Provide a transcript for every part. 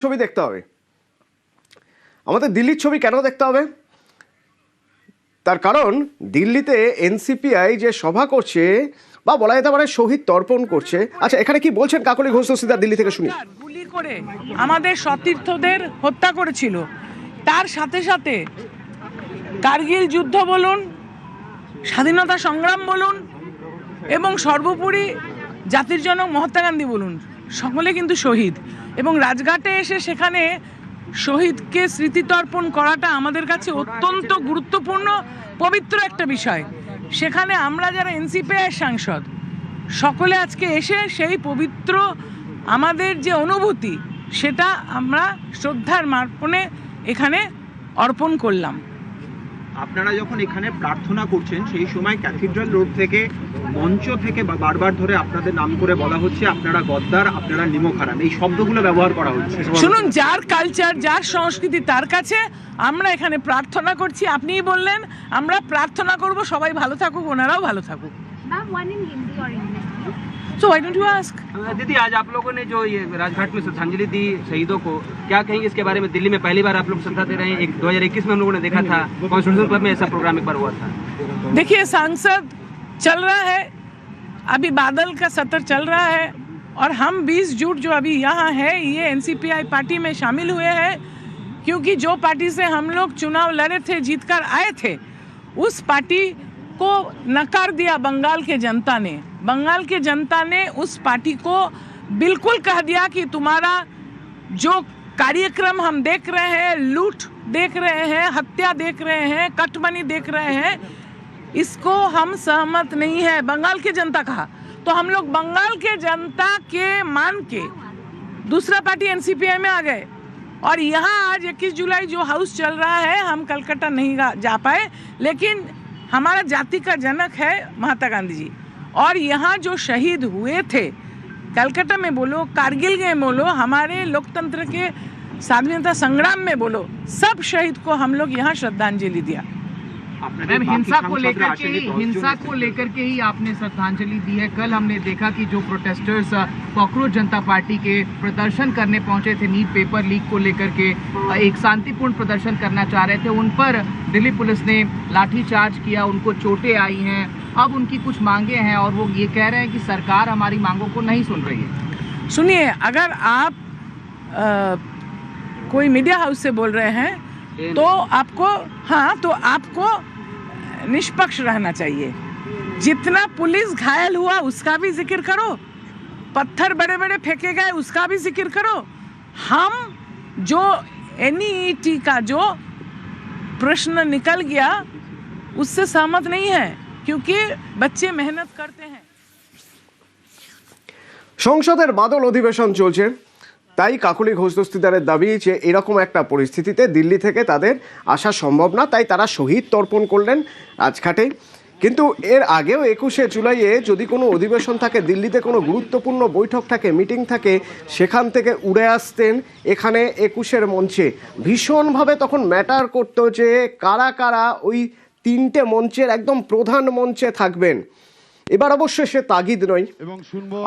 ছবি দেখতে হবে। আমাদের দিল্লির ছবি কেন দেখতে হবে? তার কারণ দিল্লিতে এনসিপিআই যে সভা করছে বা বলা যেতে পারে শহীদ তর্পণ করছে। আচ্ছা, এখানে কি বলছেন কাকলি ঘোষ দস্তিদার, দিল্লি থেকে শুনি। গুলি করে আমাদের সতীর্থদের হত্যা করেছিল, তার সাথে সাথে কার্গিল যুদ্ধ বলুন, স্বাধীনতা সংগ্রাম বলুন, এবং সর্বোপরি জাতির জনক মহাত্মা গান্ধী বলুন, সকলে কিন্তু শহীদ। এবং রাজঘাটে এসে সেখানে শহীদকে স্মৃতিতর্পণ করাটা আমাদের কাছে অত্যন্ত গুরুত্বপূর্ণ, পবিত্র একটা বিষয়। সেখানে আমরা যারা এনসিপিআই সাংসদ সকলে আজকে এসে সেই পবিত্র আমাদের যে অনুভূতি সেটা আমরা শ্রদ্ধার মার্পণে এখানে অর্পণ করলাম। আপনারা যখন এখানে প্রার্থনা করছেন সেই সময় ক্যাথিড্রাল রোড থেকে মঞ্চ থেকে বারবার ধরে আপনাদের নাম করে বলা হচ্ছে আপনারা গদ্দার, আপনারা নিমকহারাম, এই শব্দগুলো ব্যবহার করা হচ্ছে। শুনুন, যার কালচার, যার সংস্কৃতি তার কাছে আমরা এখানে প্রার্থনা করছি। আপনিই বললেন আমরা প্রার্থনা করব সবাই ভালো থাকুক, ওনারাও ভালো থাকুক। So why don't you ask? दीदी, आज आप लोगों ने जो ये राजघाट में श्रद्धांजलि दी शहीदों को, क्या कहेंगे इसके बारे में? दिल्ली में पहली बार आप लोग श्रद्धा दे रहे हैं। 2021 में हम लोगों ने देखा था, कॉन्स्टिट्यूशन क्लब में ऐसा प्रोग्राम एक बार हुआ था। देखिए, सांसद चल रहा है, अभी बादल का सत्र चल रहा है, और हम 20 जुट जो अभी यहाँ है ये एनसीपीआई पार्टी में शामिल हुए हैं, क्योंकि जो पार्टी से हम लोग चुनाव लड़े थे, जीतकर आए थे, उस पार्टी को नकार दिया बंगाल के जनता ने। बंगाल के जनता ने उस पार्टी को बिल्कुल कह दिया कि तुम्हारा जो कार्यक्रम हम देख रहे हैं, लूट देख रहे हैं, हत्या देख रहे हैं, कटमनी देख रहे हैं, इसको हम सहमत नहीं है। बंगाल की जनता कहा, तो हम लोग बंगाल के जनता के मान के दूसरा पार्टी एनसीपीआई में आ गए। और यहाँ आज 21 जुलाई जो हाउस चल रहा है, हम कलकत्ता नहीं जा पाए, लेकिन हमारा जाति का जनक है महात्मा गांधी जी, और यहाँ जो शहीद हुए थे कलकत्ता में बोलो, कारगिल में बोलो, हमारे लोकतंत्र के स्वाधीनता संग्राम में बोलो, सब शहीद को हम लोग यहाँ श्रद्धांजलि दिया। मैम, हिंसा को लेकर के ही आपने श्रद्धांजलि दी है। कल हमने देखा कि जो प्रोटेस्टर्स कॉकरोच जनता पार्टी के प्रदर्शन करने पहुंचे थे नीट पेपर लीक को लेकर के, एक शांतिपूर्ण प्रदर्शन करना चाह रहे थे, उन पर दिल्ली पुलिस ने लाठीचार्ज किया, उनको चोटें आई हैं। अब उनकी कुछ मांगे हैं और वो ये कह रहे हैं कि सरकार हमारी मांगों को नहीं सुन रही है। सुनिए, अगर आप कोई मीडिया हाउस से बोल रहे हैं तो आपको निष्पक्ष रहना चाहिए। जितना पुलिस घायल हुआ उसका भी जिक्र करो, पत्थर बड़े बड़े फेंके गए उसका भी जिक्र करो। हम जो एनईटी का जो प्रश्न निकल गया उससे सहमत नहीं है, क्योंकि बच्चे मेहनत करते हैं। সংসদের বাদল অধিবেশন চলছে, তাই কাকলি ঘোষ দস্তিদারের দাবি যে এরকম একটা পরিস্থিতিতে দিল্লি থেকে তাদের আসা সম্ভব না, তাই তারা শহীদ তর্পণ করলেন রাজঘাটে। কিন্তু এর আগেও 21শে জুলাইয়ে যদি কোনো অধিবেশন থাকে, দিল্লিতে কোনো গুরুত্বপূর্ণ বৈঠক থাকে, মিটিং থাকে, সেখান থেকে উড়ে আসতেন এখানে 21-এর মঞ্চে। ভীষণভাবে তখন ম্যাটার করতো যে কারা কারা ওই 3টে মঞ্চের একদম প্রধান মঞ্চে থাকবেন। এবার অবশ্য সে তাগিদ নয়,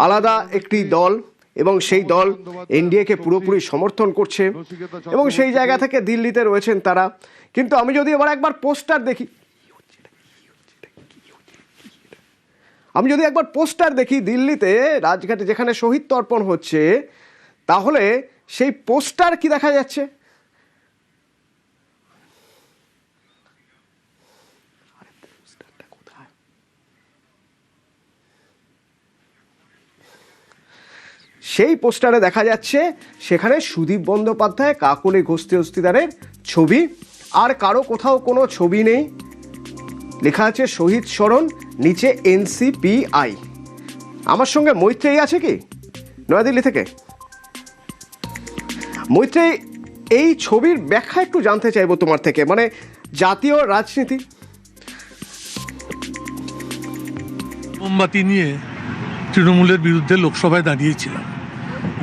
আলাদা একটি দল, এবং সেই দল এনডিএকে পুরোপুরি সমর্থন করছে, এবং সেই জায়গা থেকে দিল্লিতে রয়েছেন তারা। কিন্তু আমি যদি এবার একবার পোস্টার দেখি দিল্লিতে রাজঘাটে যেখানে শহীদ তর্পণ হচ্ছে, তাহলে সেই পোস্টার কি দেখা যাচ্ছে? সেই পোস্টারে দেখা যাচ্ছে সেখানে সুদীপ বন্দ্যোপাধ্যায়, কাকলি ঘোষ দস্তিদারের ছবি, আর কারো কোথাও কোনো ছবি নেই। লেখা আছে শহীদ স্মরণ, নিচে এনসিপিআই। আমার সঙ্গে মৈত্রেয়ী আছে কি নয়াদিল্লি থেকে? মৈত্রেয়ী, এই ছবির ব্যাখ্যা একটু জানতে চাইবো তোমার থেকে, মানে জাতীয় রাজনীতি। মোমবাতি নিয়ে তৃণমূলের বিরুদ্ধে লোকসভায় দাঁড়িয়েছিলাম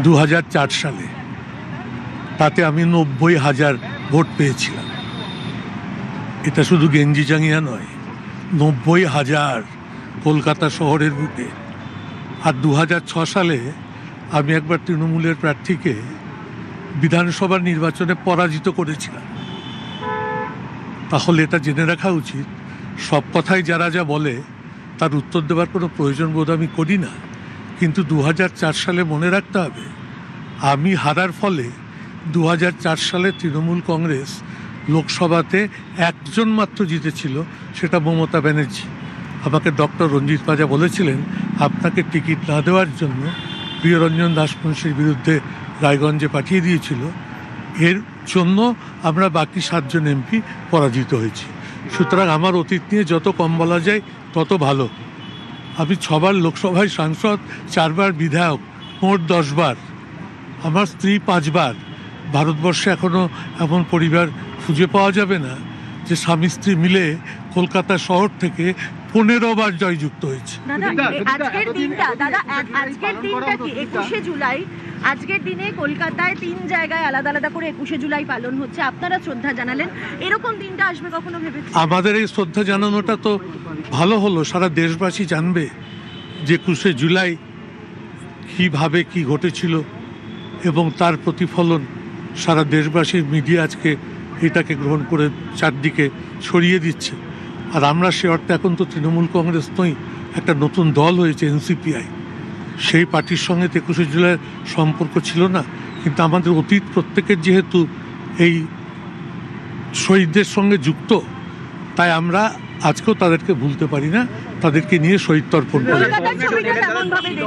2004 সালে, তাতে আমি 90,000 ভোট পেয়েছিলাম। এটা শুধু গেঞ্জি জাঙ্গিয়া নয়, 90,000 কলকাতা শহরের বুকে। আর 2006 সালে আমি একবার তৃণমূলের প্রার্থীকে বিধানসভার নির্বাচনে পরাজিত করেছিলাম। তাহলে এটা জেনে রাখা উচিত, সব কথাই যারা যা বলে তার উত্তর দেওয়ার কোনো প্রয়োজন বোধ আমি করি না। কিন্তু 2004 সালে মনে রাখতে হবে, আমি হারার ফলে 2004 সালে তৃণমূল কংগ্রেস লোকসভাতে একজন মাত্র জিতেছিল, সেটা মমতা ব্যানার্জি। আমাকে ডক্টর রঞ্জিত পাজা বলেছিলেন আপনাকে টিকিট না দেওয়ার জন্য প্রিয়রঞ্জন দাসমুন্সির বিরুদ্ধে রায়গঞ্জে পাঠিয়ে দিয়েছিল। এর জন্য আমরা বাকি 7 জন এমপি পরাজিত হয়েছি। সুতরাং আমার অতীত নিয়ে যত কম বলা যায় তত ভালো। আমি 6 বার লোকসভায় সাংসদ, 4 বার বিধায়ক, মোট 10 বার। আমার স্ত্রী 5 বার। ভারতবর্ষে এখনও এমন পরিবার খুঁজে পাওয়া যাবে না যে স্বামী স্ত্রী মিলে কলকাতা শহর থেকে 15 বার জয়যুক্ত হয়েছে। আজকের দিনটা কি 21শে জুলাই? আজকের দিনে কলকাতায় 3 জায়গায় আলাদা আলাদা করে 21শে জুলাই পালন হচ্ছে, আপনারা শ্রদ্ধা জানালেন। এরকম দিনটা আসবে কখনো ভেবেছেন? আমাদের এই শ্রদ্ধা জানানোটা তো ভালো হলো, সারা দেশবাসী জানবে যে 21শে জুলাই কীভাবে কি ঘটেছিল এবং তার প্রতিফলন সারা দেশবাসীর মিডিয়া আজকে এটাকে গ্রহণ করে চারদিকে ছড়িয়ে দিচ্ছে। আর আমরা সে অর্থে এখন তো তৃণমূল কংগ্রেস নই, একটা নতুন দল হয়েছে এনসিপিআই। সেই পার্টির সঙ্গে 21শে জুলাইয়ের সম্পর্ক ছিল না, কিন্তু আমাদের অতীত প্রত্যেকের যেহেতু এই শহীদদের সঙ্গে যুক্ত, তাই আমরা আজকেও তাদেরকে ভুলতে পারি না, তাদেরকে নিয়ে শহীদ তর্পণ করি।